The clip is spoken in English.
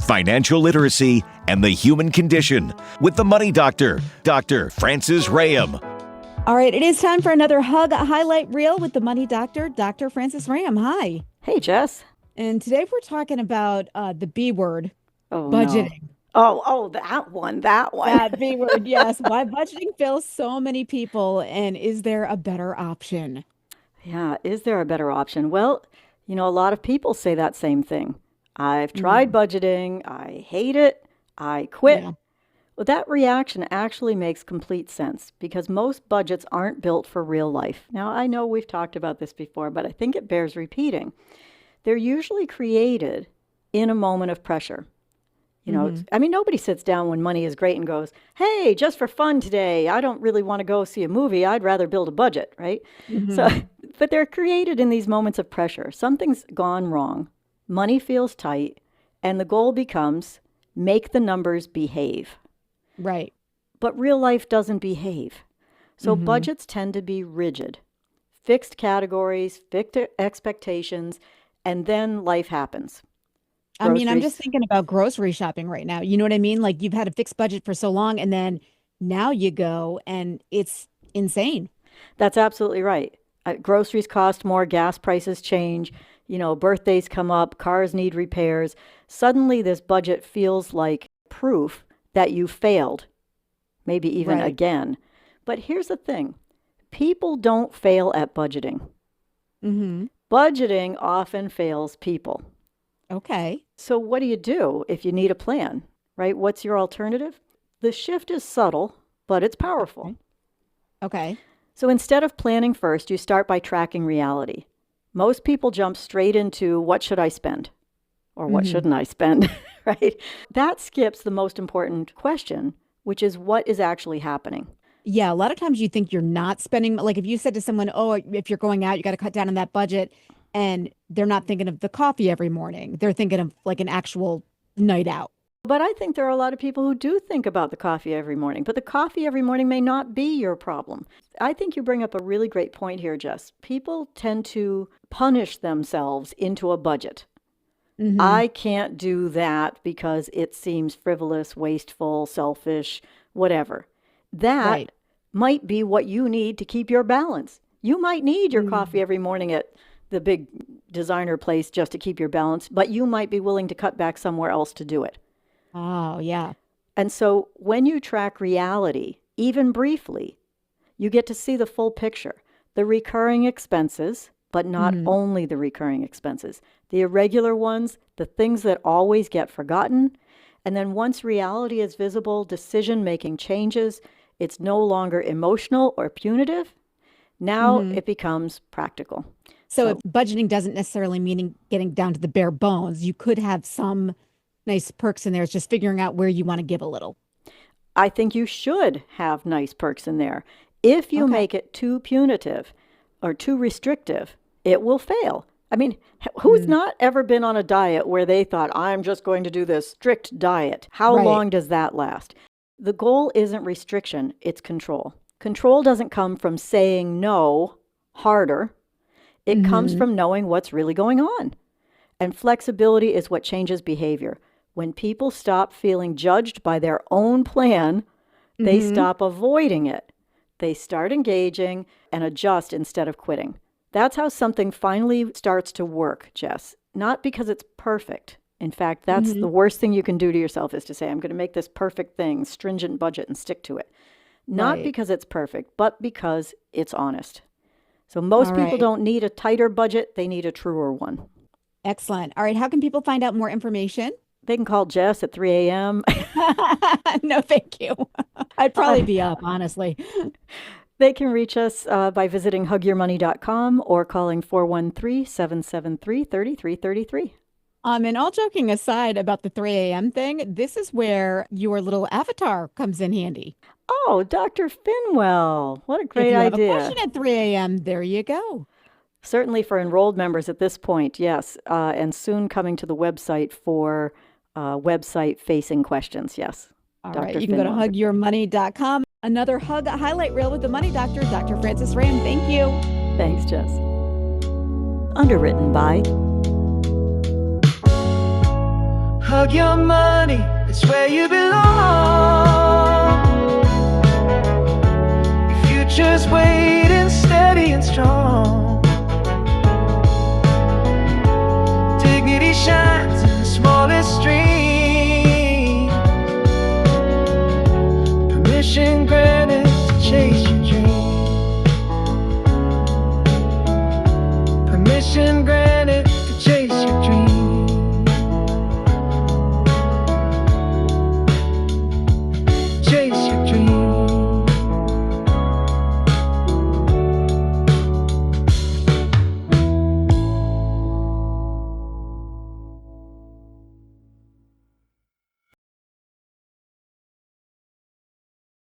financial literacy, and the human condition with the Money Doctor, Dr. Francis Rahaim. All right, it is time for another Hug Highlight Reel with the Money Doctor, Dr. Francis Rahaim. Hi. Hey, Jess. And today we're talking about the B word, budgeting. No. Oh, that one. That B word, yes. Why budgeting fails so many people, and is there a better option? Yeah, is there a better option? Well, a lot of people say that same thing. I've tried budgeting. I hate it. I quit. Yeah. Well, that reaction actually makes complete sense because most budgets aren't built for real life. Now, I know we've talked about this before, but I think it bears repeating. They're usually created in a moment of pressure. Nobody sits down when money is great and goes, hey, just for fun today, I don't really want to go see a movie. I'd rather build a budget, right? But they're created in these moments of pressure. Something's gone wrong. Money feels tight. And the goal becomes make the numbers behave. Right. But real life doesn't behave. So budgets tend to be rigid, fixed categories, fixed expectations, and then life happens. I'm just thinking about grocery shopping right now. You know what I mean? Like you've had a fixed budget for so long and then now you go and it's insane. That's absolutely right. Groceries cost more, gas prices change, birthdays come up, cars need repairs. Suddenly this budget feels like proof that you failed, maybe even again. But here's the thing. People don't fail at budgeting. Budgeting often fails people. Okay. So what do you do if you need a plan, right? What's your alternative? The shift is subtle, but it's powerful. Okay. So instead of planning first, you start by tracking reality. Most people jump straight into what should I spend? Or what shouldn't I spend, right? That skips the most important question, which is what is actually happening. Yeah, a lot of times you think you're not spending, like if you said to someone, oh, if you're going out, you got to cut down on that budget, and they're not thinking of the coffee every morning. They're thinking of like an actual night out. But I think there are a lot of people who do think about the coffee every morning, but the coffee every morning may not be your problem. I think you bring up a really great point here, Jess. People tend to punish themselves into a budget. I can't do that because it seems frivolous, wasteful, selfish, whatever. That might be what you need to keep your balance. You might need your coffee every morning at the big designer place just to keep your balance, but you might be willing to cut back somewhere else to do it. Oh, yeah. And so when you track reality, even briefly, you get to see the full picture, the recurring expenses, but not only the recurring expenses, the irregular ones, the things that always get forgotten. And then once reality is visible, decision-making changes. It's no longer emotional or punitive. Now it becomes practical. So if budgeting doesn't necessarily mean getting down to the bare bones, you could have some nice perks in there. It's just figuring out where you want to give a little. I think you should have nice perks in there. If you make it too punitive or too restrictive, it will fail. I mean, who's not ever been on a diet where they thought, I'm just going to do this strict diet? How long does that last? The goal isn't restriction, it's control. Control doesn't come from saying no harder. It comes from knowing what's really going on. And flexibility is what changes behavior. When people stop feeling judged by their own plan, they stop avoiding it. They start engaging and adjust instead of quitting. That's how something finally starts to work, Jess. Not because it's perfect. In fact, that's the worst thing you can do to yourself is to say, I'm going to make this perfect thing, stringent budget, and stick to it. Not because it's perfect, but because it's honest. So most people don't need a tighter budget. They need a truer one. Excellent. All right. How can people find out more information? They can call Jess at 3 a.m. No, thank you. I'd probably be up, honestly. They can reach us by visiting hugyourmoney.com or calling 413-773-3333. And all joking aside about the 3 a.m. thing, this is where your little avatar comes in handy. Oh, Dr. Finwell. What a great idea. If you idea. have a question at 3 a.m., there you go. Certainly for enrolled members at this point, yes. And soon coming to the website for website-facing questions, yes. All right, you can go to hugyourmoney.com. Another Hug Highlight Reel with the Money Doctor, Dr. Francis Rahaim. Thank you. Thanks, Jess. Underwritten by Hug your money, it's where you belong. Your future's waiting steady and strong. Dignity shines